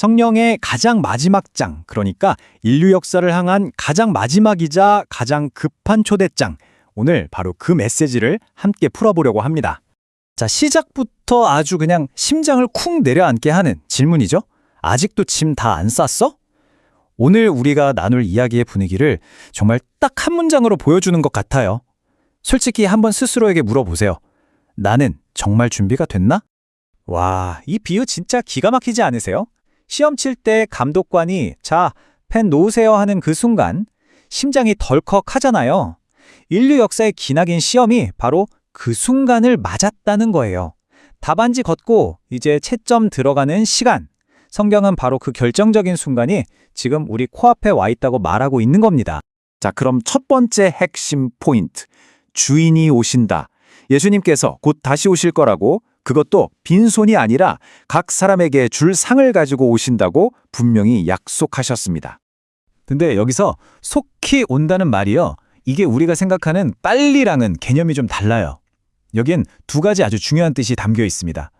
성령의 가장 마지막 장, 그러니까 인류 역사를 향한 가장 마지막이자 가장 급한 초대장. 오늘 바로 그 메시지를 함께 풀어보려고 합니다. 자, 시작부터 아주 그냥 심장을 쿵 내려앉게 하는 질문이죠. 아직도 짐 다 안 쌌어? 오늘 우리가 나눌 이야기의 분위기를 정말 딱 한 문장으로 보여주는 것 같아요. 솔직히 한번 스스로에게 물어보세요. 나는 정말 준비가 됐나? 와, 이 비유 진짜 기가 막히지 않으세요? 시험 칠 때 감독관이 자, 펜 놓으세요 하는 그 순간 심장이 덜컥 하잖아요. 인류 역사의 기나긴 시험이 바로 그 순간을 맞았다는 거예요. 답안지 걷고 이제 채점 들어가는 시간. 성경은 바로 그 결정적인 순간이 지금 우리 코앞에 와 있다고 말하고 있는 겁니다. 자, 그럼 첫 번째 핵심 포인트. 주인이 오신다. 예수님께서 곧 다시 오실 거라고, 그것도 빈손이 아니라 각 사람에게 줄 상을 가지고 오신다고 분명히 약속하셨습니다. 근데 여기서 속히 온다는 말이요. 이게 우리가 생각하는 빨리랑은 개념이 좀 달라요. 여긴 두 가지 아주 중요한 뜻이 담겨 있습니다.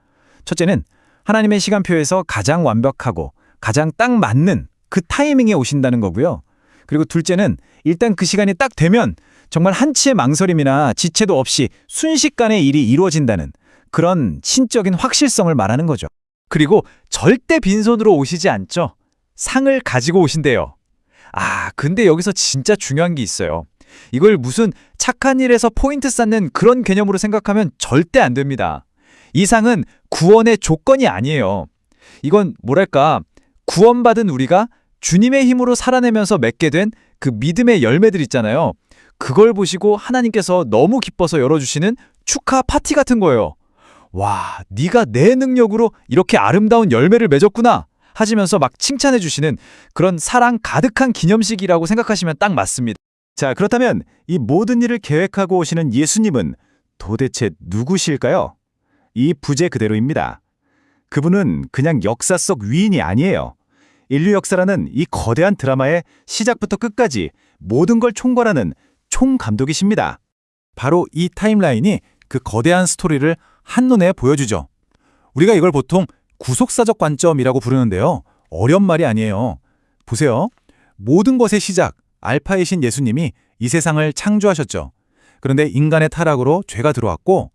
첫째는 하나님의 시간표에서 가장 완벽하고 가장 딱 맞는 그 타이밍에 오신다는 거고요. 그리고 둘째는 일단 그 시간이 딱 되면 정말 한치의 망설임이나 지체도 없이 순식간에 일이 이루어진다는 그런 신적인 확실성을 말하는 거죠. 그리고 절대 빈손으로 오시지 않죠. 상을 가지고 오신대요. 근데 여기서 진짜 중요한 게 있어요. 이걸 무슨 착한 일에서 포인트 쌓는 그런 개념으로 생각하면 절대 안 됩니다. 이 상은 구원의 조건이 아니에요. 이건 뭐랄까, 구원받은 우리가 주님의 힘으로 살아내면서 맺게 된 그 믿음의 열매들 있잖아요. 그걸 보시고 하나님께서 너무 기뻐서 열어주시는 축하 파티 같은 거예요. 와, 네가 내 능력으로 이렇게 아름다운 열매를 맺었구나 하시면서 막 칭찬해 주시는 그런 사랑 가득한 기념식이라고 생각하시면 딱 맞습니다. 자, 그렇다면 이 모든 일을 계획하고 오시는 예수님은 도대체 누구실까요? 이 부제 그대로입니다. 그분은 그냥 역사 속 위인이 아니에요. 인류 역사라는 이 거대한 드라마의 시작부터 끝까지 모든 걸 총괄하는 총감독이십니다. 바로 이 타임라인이 그 거대한 스토리를 한눈에 보여주죠. 우리가 이걸 보통 구속사적 관점이라고 부르는데요. 어려운 말이 아니에요. 보세요. 모든 것의 시작, 알파이신 예수님이 이 세상을 창조하셨죠. 그런데 인간의 타락으로 죄가 들어왔고,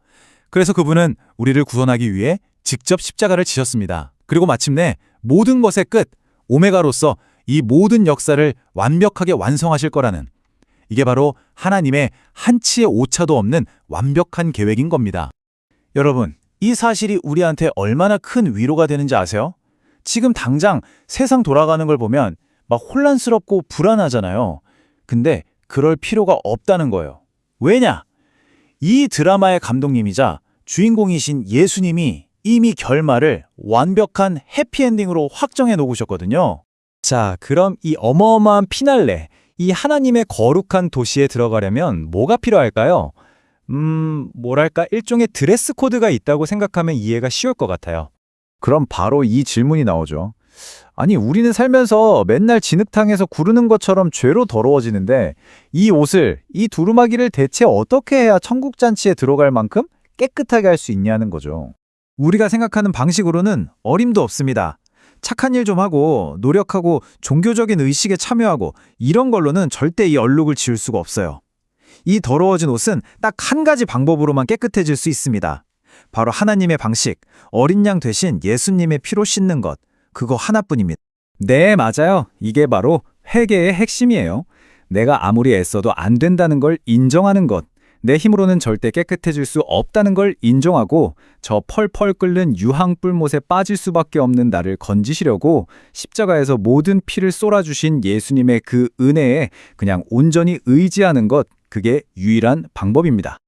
그래서 그분은 우리를 구원하기 위해 직접 십자가를 지셨습니다. 그리고 마침내 모든 것의 끝, 오메가로서 이 모든 역사를 완벽하게 완성하실 거라는, 이게 바로 하나님의 한치의 오차도 없는 완벽한 계획인 겁니다. 여러분, 이 사실이 우리한테 얼마나 큰 위로가 되는지 아세요? 지금 당장 세상 돌아가는 걸 보면 막 혼란스럽고 불안하잖아요. 근데 그럴 필요가 없다는 거예요. 왜냐? 이 드라마의 감독님이자 주인공이신 예수님이 이미 결말을 완벽한 해피엔딩으로 확정해 놓으셨거든요. 자, 그럼 이 어마어마한 피날레, 이 하나님의 거룩한 도시에 들어가려면 뭐가 필요할까요? 뭐랄까, 일종의 드레스 코드가 있다고 생각하면 이해가 쉬울 것 같아요. 그럼 바로 이 질문이 나오죠. 아니, 우리는 살면서 맨날 진흙탕에서 구르는 것처럼 죄로 더러워지는데 이 옷을, 이 두루마기를 대체 어떻게 해야 천국 잔치에 들어갈 만큼 깨끗하게 할 수 있냐는 거죠. 우리가 생각하는 방식으로는 어림도 없습니다. 착한 일 좀 하고 노력하고 종교적인 의식에 참여하고 이런 걸로는 절대 이 얼룩을 지울 수가 없어요. 이 더러워진 옷은 딱 한 가지 방법으로만 깨끗해질 수 있습니다. 바로 하나님의 방식, 어린 양 대신 예수님의 피로 씻는 것, 그거 하나뿐입니다. 네, 맞아요. 이게 바로 회개의 핵심이에요. 내가 아무리 애써도 안 된다는 걸 인정하는 것, 내 힘으로는 절대 깨끗해질 수 없다는 걸 인정하고 저 펄펄 끓는 유황 뿔못에 빠질 수밖에 없는 나를 건지시려고 십자가에서 모든 피를 쏟아주신 예수님의 그 은혜에 그냥 온전히 의지하는 것, 그게 유일한 방법입니다.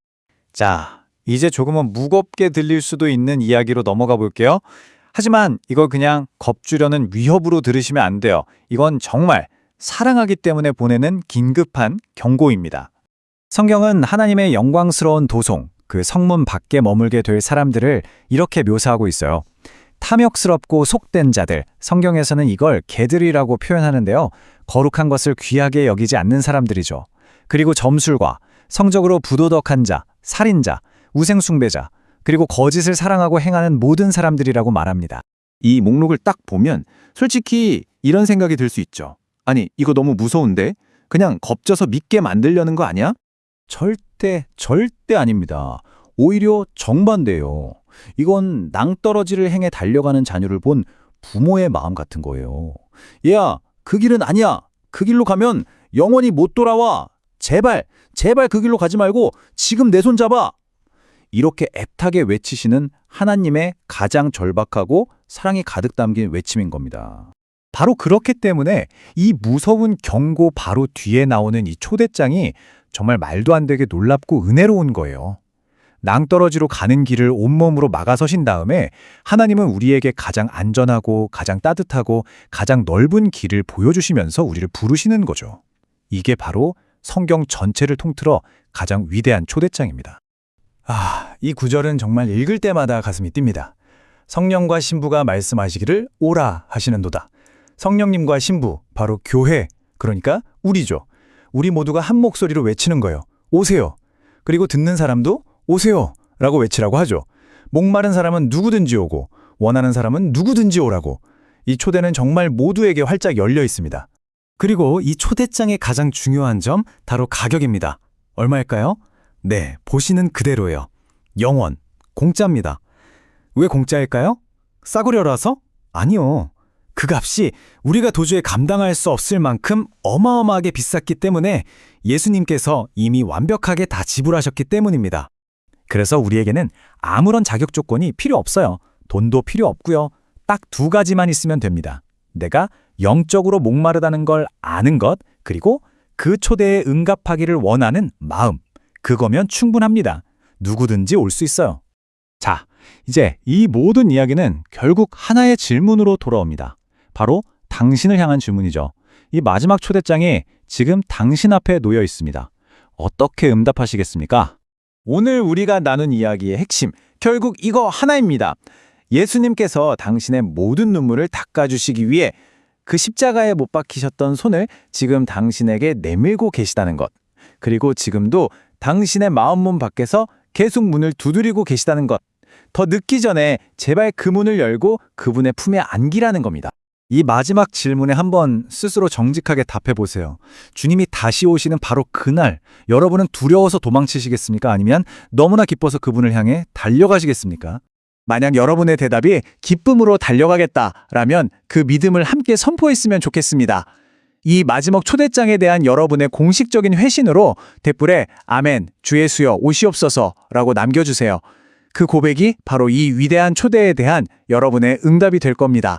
자, 이제 조금은 무겁게 들릴 수도 있는 이야기로 넘어가 볼게요. 하지만 이걸 그냥 겁주려는 위협으로 들으시면 안 돼요. 이건 정말 사랑하기 때문에 보내는 긴급한 경고입니다. 성경은 하나님의 영광스러운 도송, 그 성문 밖에 머물게 될 사람들을 이렇게 묘사하고 있어요. 탐욕스럽고 속된 자들, 성경에서는 이걸 개들이라고 표현하는데요. 거룩한 것을 귀하게 여기지 않는 사람들이죠. 그리고 점술과 성적으로 부도덕한 자, 살인자, 우생숭배자, 그리고 거짓을 사랑하고 행하는 모든 사람들이라고 말합니다. 이 목록을 딱 보면 솔직히 이런 생각이 들 수 있죠. 아니, 이거 너무 무서운데? 그냥 겁져서 믿게 만들려는 거 아니야? 절대 아닙니다. 오히려 정반대예요. 이건 낭떠러지를 행해 달려가는 자녀를 본 부모의 마음 같은 거예요. 얘야, 그 길은 아니야. 그 길로 가면 영원히 못 돌아와. 제발 그 길로 가지 말고 지금 내 손 잡아. 이렇게 애타게 외치시는 하나님의 가장 절박하고 사랑이 가득 담긴 외침인 겁니다. 바로 그렇기 때문에 이 무서운 경고 바로 뒤에 나오는 이 초대장이 정말 말도 안 되게 놀랍고 은혜로운 거예요. 낭떠러지로 가는 길을 온몸으로 막아서신 다음에 하나님은 우리에게 가장 안전하고 가장 따뜻하고 가장 넓은 길을 보여주시면서 우리를 부르시는 거죠. 이게 바로 성경 전체를 통틀어 가장 위대한 초대장입니다. 이 구절은 정말 읽을 때마다 가슴이 뜁니다. 성령과 신부가 말씀하시기를 오라 하시는도다. 성령님과 신부, 바로 교회, 그러니까 우리죠. 우리 모두가 한 목소리로 외치는 거예요. 오세요. 그리고 듣는 사람도 오세요 라고 외치라고 하죠. 목마른 사람은 누구든지 오고 원하는 사람은 누구든지 오라고. 이 초대는 정말 모두에게 활짝 열려 있습니다. 그리고 이 초대장의 가장 중요한 점, 바로 가격입니다. 얼마일까요? 네, 보시는 그대로예요. 영원, 공짜입니다. 왜 공짜일까요? 싸구려라서? 아니요. 그 값이 우리가 도저히 감당할 수 없을 만큼 어마어마하게 비쌌기 때문에 예수님께서 이미 완벽하게 다 지불하셨기 때문입니다. 그래서 우리에게는 아무런 자격 조건이 필요 없어요. 돈도 필요 없고요. 딱 두 가지만 있으면 됩니다. 내가 영적으로 목마르다는 걸 아는 것, 그리고 그 초대에 응답하기를 원하는 마음. 그거면 충분합니다. 누구든지 올 수 있어요. 자, 이제 이 모든 이야기는 결국 하나의 질문으로 돌아옵니다. 바로 당신을 향한 질문이죠. 이 마지막 초대장이 지금 당신 앞에 놓여 있습니다. 어떻게 응답하시겠습니까? 오늘 우리가 나눈 이야기의 핵심, 결국 이거 하나입니다. 예수님께서 당신의 모든 눈물을 닦아주시기 위해 그 십자가에 못 박히셨던 손을 지금 당신에게 내밀고 계시다는 것. 그리고 지금도 당신의 마음문 밖에서 계속 문을 두드리고 계시다는 것. 더 늦기 전에 제발 그 문을 열고 그분의 품에 안기라는 겁니다. 이 마지막 질문에 한번 스스로 정직하게 답해 보세요. 주님이 다시 오시는 바로 그날, 여러분은 두려워서 도망치시겠습니까? 아니면 너무나 기뻐서 그분을 향해 달려가시겠습니까? 만약 여러분의 대답이 기쁨으로 달려가겠다라면 그 믿음을 함께 선포했으면 좋겠습니다. 이 마지막 초대장에 대한 여러분의 공식적인 회신으로 댓글에 아멘, 주 예수여 오시옵소서라고 남겨주세요. 그 고백이 바로 이 위대한 초대에 대한 여러분의 응답이 될 겁니다.